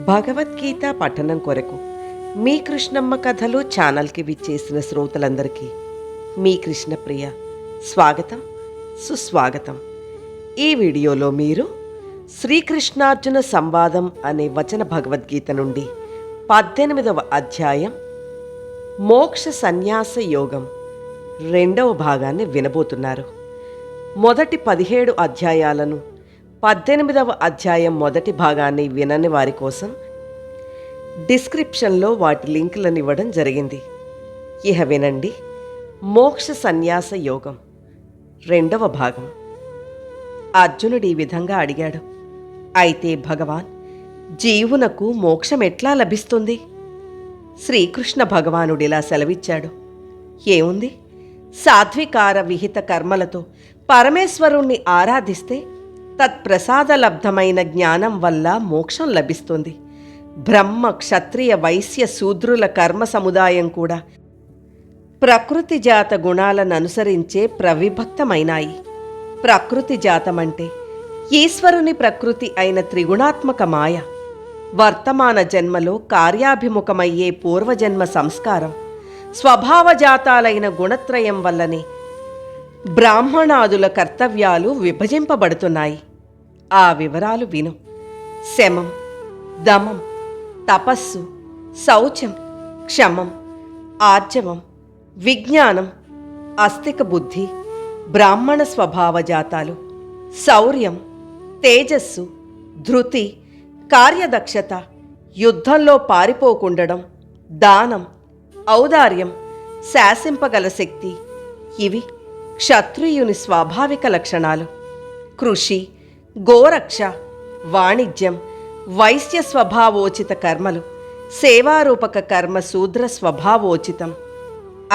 భగవద్గీత పఠనం కొరకు మీ కృష్ణమ్మ కథలు ఛానల్కి విచ్చేసిన శ్రోతలందరికీ మీ కృష్ణప్రియ స్వాగతం సుస్వాగతం. ఈ వీడియోలో మీరు శ్రీకృష్ణార్జున సంవాదం అనే వచన భగవద్గీత నుండి 18వ అధ్యాయం మోక్ష సన్యాస యోగం 2వ భాగాన్ని వినబోతున్నారు. మొదటి 17 అధ్యాయాలను 18వ అధ్యాయం మొదటి భాగాన్ని వినని వారి కోసం డిస్క్రిప్షన్లో వాటి లింకులను ఇవ్వడం జరిగింది. ఇహ వినండి. మోక్ష సన్యాస యోగం 2వ భాగం. అర్జునుడు ఈ విధంగా అడిగాడు, అయితే భగవాన్, జీవునకు మోక్షం ఎట్లా లభిస్తుంది? శ్రీకృష్ణ భగవానుడిలా సెలవిచ్చాడు, ఏముంది, సాత్వికార విహిత కర్మలతో పరమేశ్వరుణ్ణి ఆరాధిస్తే తత్ప్రసాదలబ్ధమైన జ్ఞానం వల్ల మోక్షం లభిస్తుంది. బ్రహ్మ క్షత్రియ వైశ్య శూద్రుల కర్మ సముదాయం కూడా ప్రకృతి జాత గుణాలను అనుసరించే ప్రవిభక్తమైనాయి. ప్రకృతి జాతమంటే ఈశ్వరుని ప్రకృతి అయిన త్రిగుణాత్మక మాయ. వర్తమాన జన్మలో కార్యాభిముఖమయ్యే పూర్వజన్మ సంస్కారం స్వభావజాతాలైన గుణత్రయం వల్లనే బ్రాహ్మణాదుల కర్తవ్యాలు విభజింపబడుతున్నాయి. ఆ వివరాలు విను. శమం, దమం, తపస్సు, శౌచం, క్షమం, ఆర్జవం, విజ్ఞానం, అస్తిక బుద్ధి, బ్రాహ్మణ స్వభావజాతాలు, శౌర్యం, తేజస్సు, ధృతి, కార్యదక్షత, యుద్ధంలో పారిపోకుండడం, దానం, ఔదార్యం, శాసింపగల శక్తి, ఇవి క్షత్రియుని స్వాభావిక లక్షణాలు. కృషి, గోరక్ష, వాణిజ్యం, వైశ్య స్వభావోచిత కర్మలు, సేవారూపక కర్మ శూద్ర స్వభావోచితం.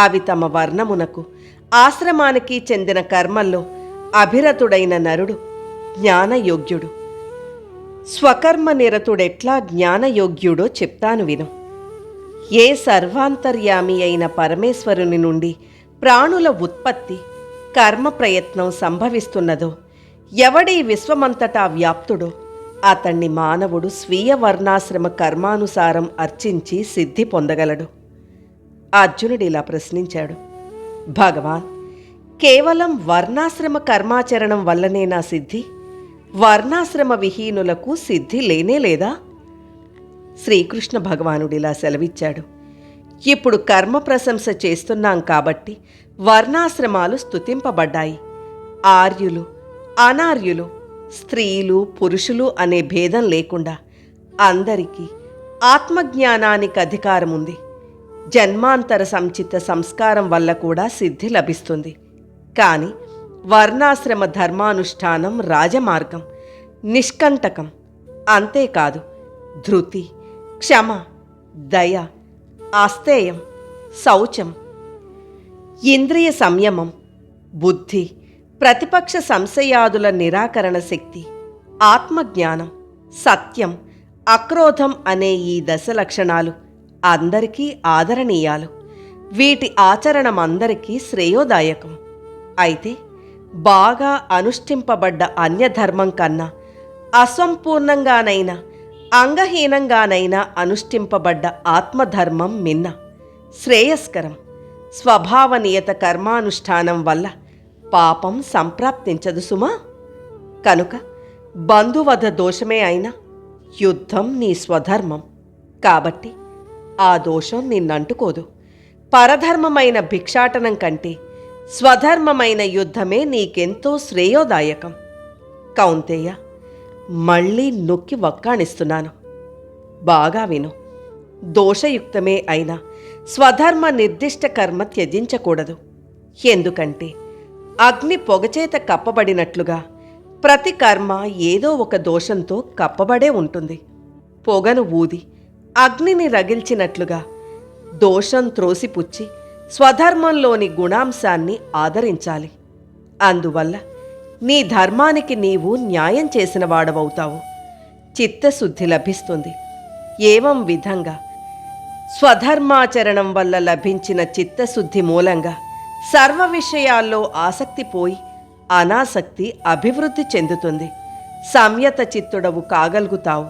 అవి తమ వర్ణమునకు ఆశ్రమానికి చెందిన కర్మల్లో అభిరతుడైన నరుడు జ్ఞానయోగ్యుడు. స్వకర్మ నిరతుడెట్లా జ్ఞానయోగ్యుడో చెప్తాను విను. ఏ సర్వాంతర్యామి అయిన పరమేశ్వరుని నుండి ప్రాణుల ఉత్పత్తి, కర్మ ప్రయత్నం సంభవిస్తున్నదో, ఎవడీ విశ్వమంతటా వ్యాప్తుడో అతణ్ణి మానవుడు స్వీయ వర్ణాశ్రమ కర్మానుసారం అర్చించి సిద్ధి పొందగలడు. అర్జునుడిలా ప్రశ్నించాడు, భగవాన్, కేవలం వర్ణాశ్రమ కర్మాచరణం వల్లనే నా సిద్ధి? వర్ణాశ్రమ విహీనులకు సిద్ధి లేనే లేదా? శ్రీకృష్ణ భగవానుడిలా సెలవిచ్చాడు, ఇప్పుడు కర్మ ప్రశంస చేస్తున్నాం కాబట్టి వర్ణాశ్రమాలు స్తుతింపబడ్డాయి. ఆర్యులు, అనార్యులు, స్త్రీలు, పురుషులు అనే భేదం లేకుండా అందరికీ ఆత్మజ్ఞానానికి అధికారం ఉంది. జన్మాంతర సంచిత సంస్కారం వల్ల కూడా సిద్ధి లభిస్తుంది. కానీ వర్ణాశ్రమ ధర్మానుష్ఠానం రాజమార్గం, నిష్కంటకం. అంతేకాదు, ధృతి, క్షమ, దయ, ఆస్తేయం, శౌచం, ఇంద్రియ సంయమం, బుద్ధి, ప్రతిపక్ష సంశయాదుల నిరాకరణ శక్తి, ఆత్మజ్ఞానం, సత్యం, అక్రోధం అనే ఈ దశ లక్షణాలు అందరికీ ఆదరణీయాలు. వీటి ఆచరణం అందరికీ శ్రేయోదాయకం. అయితే బాగా అనుష్ఠింపబడ్డ అన్యధర్మం కన్నా అసంపూర్ణంగానైనా అంగహీనంగానైనా అనుష్ఠింపబడ్డ ఆత్మధర్మం మిన్న శ్రేయస్కరం. స్వభావనియత కర్మానుష్ఠానం వల్ల పాపం సంప్రాప్తించదు సుమా. కనుక బంధువధ దోషమే అయినా యుద్ధం నీ స్వధర్మం కాబట్టి ఆ దోషం నిన్నంటుకోదు. పరధర్మమైన భిక్షాటనం కంటే స్వధర్మమైన యుద్ధమే నీకెంతో శ్రేయోదాయకం. కౌంతేయ, మళ్ళీ నొక్కి వక్కాణిస్తున్నాను, బాగా విను. దోషయుక్తమే అయినా స్వధర్మ నిర్దిష్ట కర్మ త్యజించకూడదు. ఎందుకంటే అగ్ని పొగచేత కప్పబడినట్లుగా ప్రతి కర్మ ఏదో ఒక దోషంతో కప్పబడే ఉంటుంది. పొగను ఊది అగ్నిని రగిల్చినట్లుగా దోషం త్రోసిపుచ్చి స్వధర్మంలోని గుణాంశాన్ని ఆదరించాలి. అందువల్ల నీ ధర్మానికి నీవు న్యాయం చేసిన వాడవవుతావు. చిత్తశుద్ధి లభిస్తుంది. ఏవం విధంగా స్వధర్మాచరణం వల్ల లభించిన చిత్తశుద్ధి మూలంగా సర్వ విషయాల్లో ఆసక్తి పోయి అనాసక్తి అభివృద్ధి చెందుతుంది. సంయత చిత్తుడవు కాగలుగుతావు.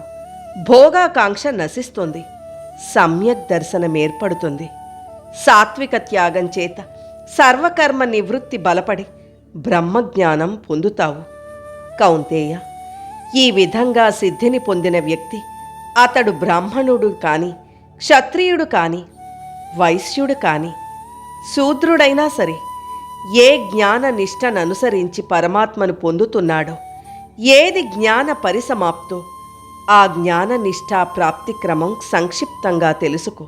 భోగాకాంక్ష నశిస్తుంది, సమ్యక్ దర్శనం ఏర్పడుతుంది. సాత్విక త్యాగం చేత సర్వకర్మ నివృత్తి బలపడి బ్రహ్మజ్ఞానం పొందుతావు. కౌంతేయ, ఈ విధంగా సిద్ధిని పొందిన వ్యక్తి అతడు బ్రాహ్మణుడు కాని, క్షత్రియుడు కాని, వైశ్యుడు కాని, శూద్రుడైనా సరే ఏ జ్ఞాన నిష్టననుసరించి పరమాత్మను పొందుతున్నాడో, ఏది జ్ఞాన పరిసమాప్తో ఆ జ్ఞాన నిష్ఠా ప్రాప్తి క్రమం సంక్షిప్తంగా తెలుసుకో.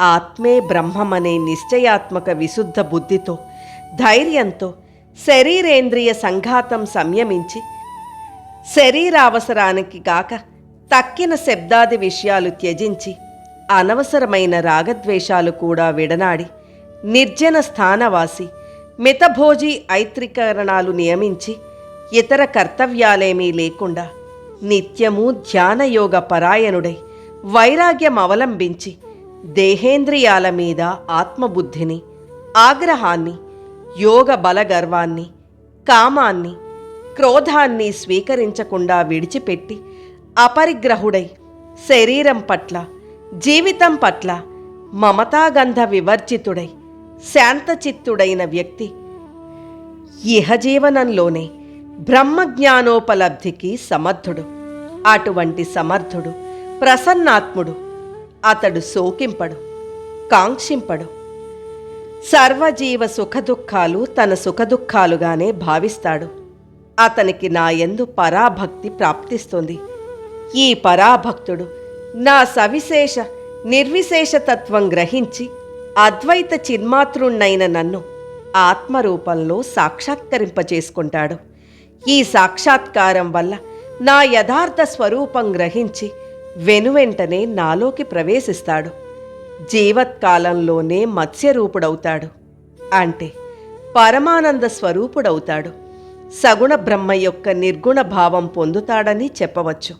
ఆత్మే బ్రహ్మమనే నిశ్చయాత్మక విశుద్ధ బుద్ధితో, ధైర్యంతో శరీరేంద్రియ సంఘాతం సంయమించి, శరీరావసరానికి గాక తక్కిన శబ్దాది విషయాలు త్యజించి, అనవసరమైన రాగద్వేషాలు కూడా విడనాడి, నిర్జన స్థానవాసి, మితభోజీ ఐత్రీకరణాలు నియమించి, ఇతర కర్తవ్యాలేమీ లేకుండా నిత్యము ధ్యానయోగ పరాయణుడై వైరాగ్యం అవలంబించి, దేహేంద్రియాల మీద ఆత్మబుద్ధిని, ఆగ్రహాన్ని, యోగ బలగర్వాన్ని, కామాన్ని, క్రోధాన్ని స్వీకరించకుండా విడిచిపెట్టి అపరిగ్రహుడై శరీరం పట్ల, జీవితం పట్ల మమతాగంధ వివర్జితుడై శాంతచిత్తుడైన వ్యక్తి ఇహజీవనంలోనే బ్రహ్మజ్ఞానోపలబ్ధికి సమర్థుడు. అటువంటి సమర్థుడు, ప్రసన్నాత్ముడు. అతడు శోకింపడు, కాంక్షింపడు. సర్వజీవ సుఖదుఖాలు తన సుఖదుఖాలుగానే భావిస్తాడు. అతనికి నా యందు పరాభక్తి ప్రాప్తిస్తుంది. ఈ పరాభక్తుడు నా సవిశేష నిర్విశేషతత్వం గ్రహించి అద్వైత చిన్మాతృణ్ణైన నన్ను ఆత్మరూపంలో సాక్షాత్కరింపచేసుకుంటాడు. ఈ సాక్షాత్కారం వల్ల నా యథార్థ స్వరూపం గ్రహించి వెనువెంటనే నాలోకి ప్రవేశిస్తాడు. జీవత్కాలంలోనే మత్స్యరూపుడవుతాడు, అంటే పరమానంద స్వరూపుడవుతాడు. సగుణ బ్రహ్మ యొక్క నిర్గుణ భావం పొందుతాడని చెప్పవచ్చు.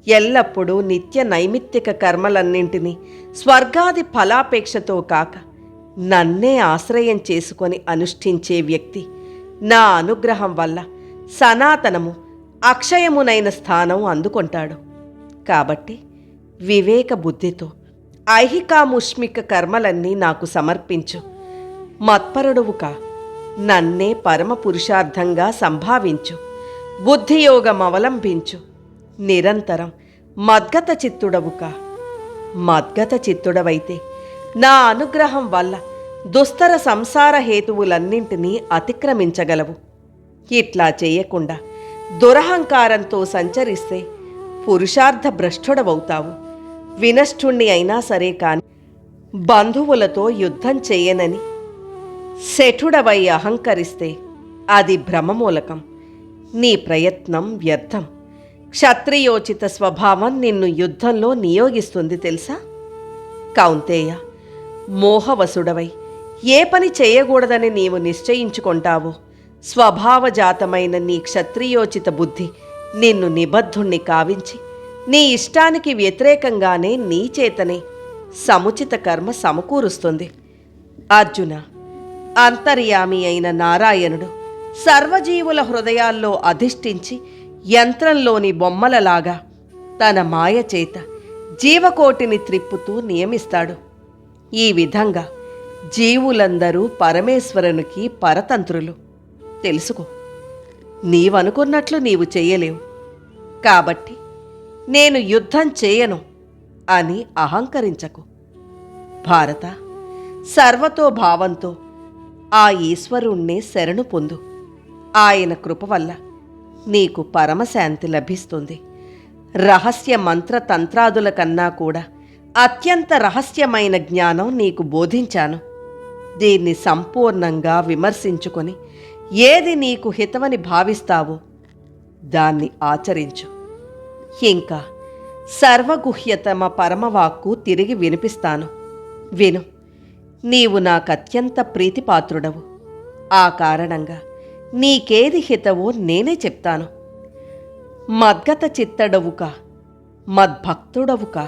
ఎల్లప్పుడూ నిత్య నైమిత్తిక కర్మలన్నింటినీ స్వర్గాది ఫలాపేక్షతో కాక నన్నే ఆశ్రయం చేసుకొని అనుష్ఠించే వ్యక్తి నా అనుగ్రహం వల్ల సనాతనము, అక్షయమునైన స్థానం అందుకొంటాడు. కాబట్టి వివేక బుద్ధితో ఐహికాముష్మిక కర్మలన్నీ నాకు సమర్పించు. మత్పరుడువు కా, నన్నే పరమ పురుషార్థంగా సంభావించు. బుద్ధియోగం అవలంబించు. నిరంతరం మద్గత చిత్తుడవు కా. మద్గత చిత్తుడవైతే నా అనుగ్రహం వల్ల దుస్తర సంసార హేతువులన్నింటినీ అతిక్రమించగలవు. ఇట్లా చేయకుండా దురహంకారంతో సంచరిస్తే పురుషార్థ భ్రష్టుడవవుతావు. వినష్ఠుణ్ణి అయినా సరే కాని బంధువులతో యుద్ధం చేయనని శఠుడవై అహంకరిస్తే అది భ్రమమూలకం. నీ ప్రయత్నం వ్యర్థం. క్షత్రియోచిత స్వభావం నిన్ను యుద్ధంలో నియోగిస్తుంది తెలుసా? కౌంతేయ, మోహవసుడవై ఏ పని చేయకూడదని నీవు నిశ్చయించుకుంటావో స్వభావజాతమైన నీ క్షత్రియోచిత బుద్ధి నిన్ను నిబద్ధుణ్ణి కావించి నీ ఇష్టానికి వ్యతిరేకంగానే నీ చేతనే సముచిత కర్మ సమకూరుస్తుంది. అర్జున, అంతర్యామి అయిన నారాయణుడు సర్వజీవుల హృదయాల్లో అధిష్ఠించి యంత్రంలోని బొమ్మలలాగా తన మాయ చేత జీవకోటిని త్రిప్పుతూ నియమిస్తాడు. ఈ విధంగా జీవులందరూ పరమేశ్వరునికి పరతంత్రులు. తెలుసుకో. నీవనుకున్నట్లు నీవు చెయ్యలేవు. కాబట్టి నేను యుద్ధం చేయను అని అహంకరించకు. భారత, సర్వతో భావంతో ఆ ఈశ్వరుణ్ణే శరణు పొందు. ఆయన కృప వల్ల నీకు పరమశాంతి లభిస్తుంది. రహస్య మంత్రతంత్రాదుల కన్నా కూడా అత్యంత రహస్యమైన జ్ఞానం నీకు బోధించాను. దీన్ని సంపూర్ణంగా విమర్శించుకొని ఏది నీకు హితవని భావిస్తావో దాన్ని ఆచరించు. ఇంకా సర్వగుహ్యతమ పరమవాక్కు తిరిగి వినిపిస్తాను. విను. నీవు నాకత్యంత ప్రీతిపాత్రుడవు. ఆ కారణంగా నీకేది హితవో నేనే చెప్తాను. మద్గత చిత్తడవుకా, మద్భక్తుడవుకా,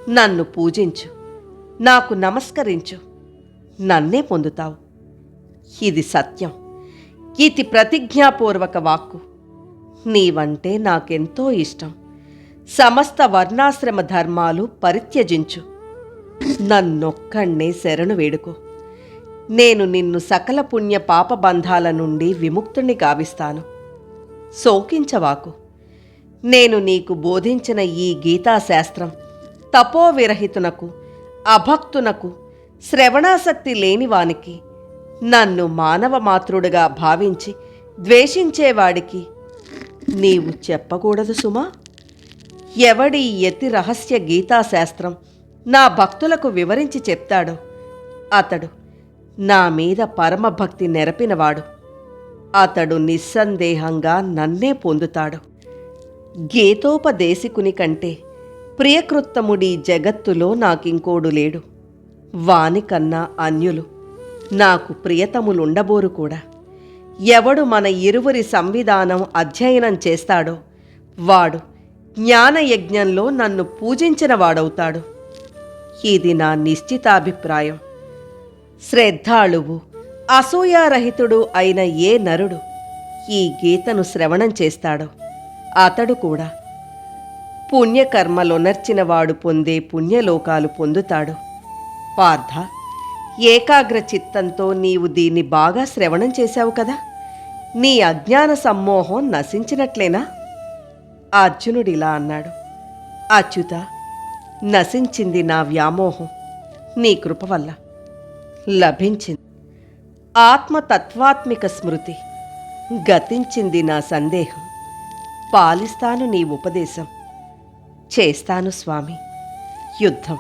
నన్ను పూజించు, నాకు నమస్కరించు, నన్నే పొందుతావు. ఇది సత్యం. ఇది ప్రతిజ్ఞాపూర్వక వాక్కు. నీవంటే నాకెంతో ఇష్టం. సమస్త వర్ణాశ్రమ ధర్మాలు పరిత్యజించు. నన్నొక్కణ్ణే శరణు వేడుకో. నేను నిన్ను సకల పుణ్య పాపబంధాల నుండి విముక్తుణ్ణి గావిస్తాను. శోకించవాకు. నేను నీకు బోధించిన ఈ గీతాశాస్త్రం తపోవిరహితునకు, అభక్తునకు, శ్రవణాసక్తి లేనివానికి, నన్ను మానవ మాతృడుగా భావించి ద్వేషించేవాడికి నీవు చెప్పకూడదు సుమా. ఎవడి యతి రహస్య గీతాశాస్త్రం నా భక్తులకు వివరించి చెప్తాడో అతడు నా మీద పరమభక్తి నెరపినవాడు. అతడు నిస్సందేహంగా నన్నే పొందుతాడు. గీతోపదేశికుని కంటే ప్రియకృత్తముడి జగత్తులో నాకింకోడు లేడు. వానికన్నా అన్యులు నాకు ప్రియతములుండబోరు కూడా. ఎవడు మన ఇరువురి సంవిధానం అధ్యయనం చేస్తాడో వాడు జ్ఞానయజ్ఞంలో నన్ను పూజించిన వాడవుతాడు. ఇది నా నిశ్చితాభిప్రాయం. శ్రద్ధాళువు, అసూయారహితుడు అయిన ఏ నరుడు ఈ గీతను శ్రవణం చేస్తాడో అతడు కూడా పుణ్యకర్మలొనర్చినవాడు పొందే పుణ్యలోకాలు పొందుతాడు. పార్థ, ఏకాగ్ర చిత్తంతో నీవు దీన్ని బాగా శ్రవణం చేశావు కదా. నీ అజ్ఞాన సమ్మోహం నశించినట్లేనా? అర్జునుడిలా అన్నాడు. అచ్యుత, నశించింది నా వ్యామోహం నీ కృప వల్ల లభించింది. ఆత్మతత్వాత్మిక స్మృతి గతించింది. నా సందేహం పాలిస్తాను. నీ ఉపదేశం చేస్తాను స్వామి. యుద్ధం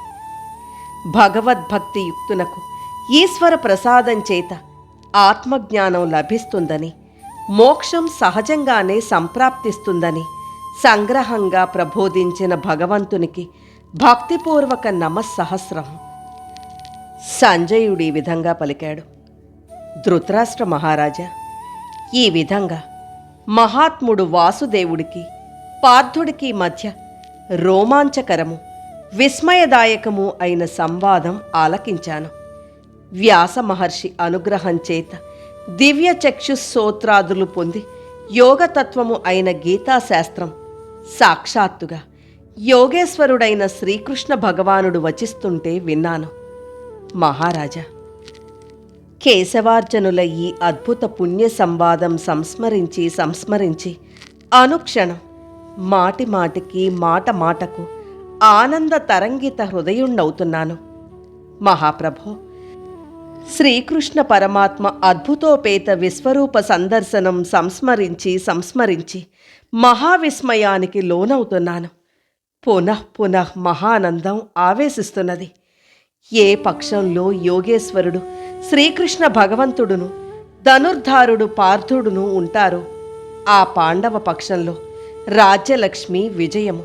భగవద్భక్తి యుక్తునకు ఈశ్వర ప్రసాదం చేత ఆత్మజ్ఞానం లభిస్తుందని, మోక్షం సహజంగానే సంప్రాప్తిస్తుందని సంగ్రహంగా ప్రబోధించిన భగవంతునికి భక్తిపూర్వక నమస్సహస్రం. సంజయుడు ఈ విధంగా పలికాడు. ధృతరాష్ట్ర మహారాజా, ఈ విధంగా మహాత్ముడు వాసుదేవుడికి పార్థుడికి మధ్య రోమాంచకరము, విస్మయదాయకము అయిన సంవాదం ఆలకించాను. వ్యాస మహర్షి అనుగ్రహం చేత దివ్య చక్షుస్సోత్రాదులు పొంది యోగతత్వము అయిన గీతాశాస్త్రం సాక్షాత్తుగా యోగేశ్వరుడైన శ్రీకృష్ణ భగవానుడు వచిస్తుంటే విన్నాను. మహారాజా, కేశవార్జునుల ఈ అద్భుత పుణ్య సంవాదం సంస్మరించి అనుక్షణం మాటి మాటికి మాట మాటకు ఆనంద తరంగిత హృదయుణ్ణవుతున్నాను. మహాప్రభో, శ్రీకృష్ణ పరమాత్మ అద్భుతోపేత విశ్వరూప సందర్శనం సంస్మరించి మహావిస్మయానికి లోనవుతున్నాను. పునః మహానందం ఆవేశిస్తున్నది. ఏ పక్షంలో యోగేశ్వరుడు శ్రీకృష్ణ భగవంతుడును, ధనుర్ధారుడు పార్థుడును ఉంటారో ఆ పాండవ పక్షంలో రాజ్యలక్ష్మి విజయము,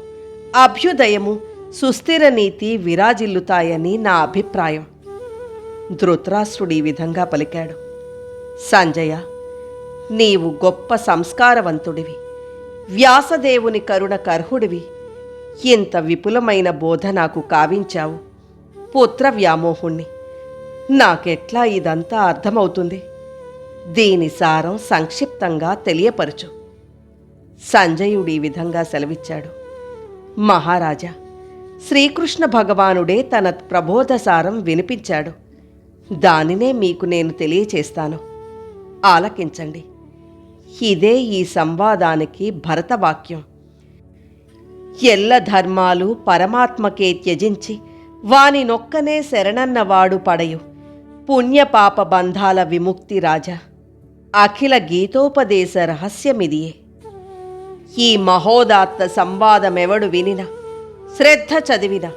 అభ్యుదయము, సుస్థిర నీతి విరాజిల్లుతాయని నా అభిప్రాయం. ధృతరాష్ట్రుడు ఈ విధంగా పలికాడు. సంజయ, నీవు గొప్ప సంస్కారవంతుడివి, వ్యాసదేవుని కరుణ కర్హుడివి. ఇంత విపులమైన బోధ నాకు కావించావు. పుత్ర వ్యామోహుణ్ణి. నాకెట్లా ఇదంతా అర్థమవుతుంది? దీని సారం సంక్షిప్తంగా తెలియపరచు. సంజయుడు ఈ విధంగా సెలవిచ్చాడు. మహారాజా, శ్రీకృష్ణ భగవానుడే తన ప్రబోధసారం వినిపించాడు. దానినే మీకు నేను తెలియచేస్తాను. ఆలకించండి. ఇదే ఈ సంవాదానికి భరతవాక్యం. ఎల్ల ధర్మాలు పరమాత్మకే త్యజించి వానినొక్కనే శరణన్నవాడు పడయు పుణ్యపాప బంధాల విముక్తి రాజా. అఖిల గీతోపదేశ రహస్యమిదియే. ఈ మహోదాత్త సంవాదమెవడు వినిన, శ్రద్ధ చదివిన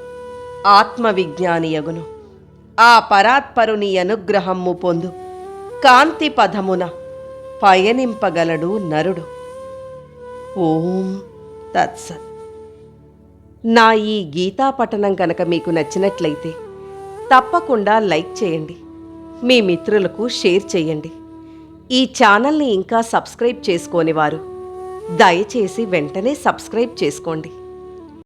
ఆత్మవిజ్ఞానియగును. ఆ పరాత్పరుని అనుగ్రహమ్ము పొందు కాంతి పదమున పయనింపగలడు నరుడు. ఓం తత్సత్. నా ఈ గీతా పఠనం కనుక మీకు నచ్చినట్లయితే తప్పకుండా లైక్ చేయండి, మీ మిత్రులకు షేర్ చేయండి. ఈ ఛానల్ని ఇంకా సబ్స్క్రైబ్ చేసుకోని వారు దయచేసి వెంటనే సబ్స్క్రైబ్ చేసుకోండి.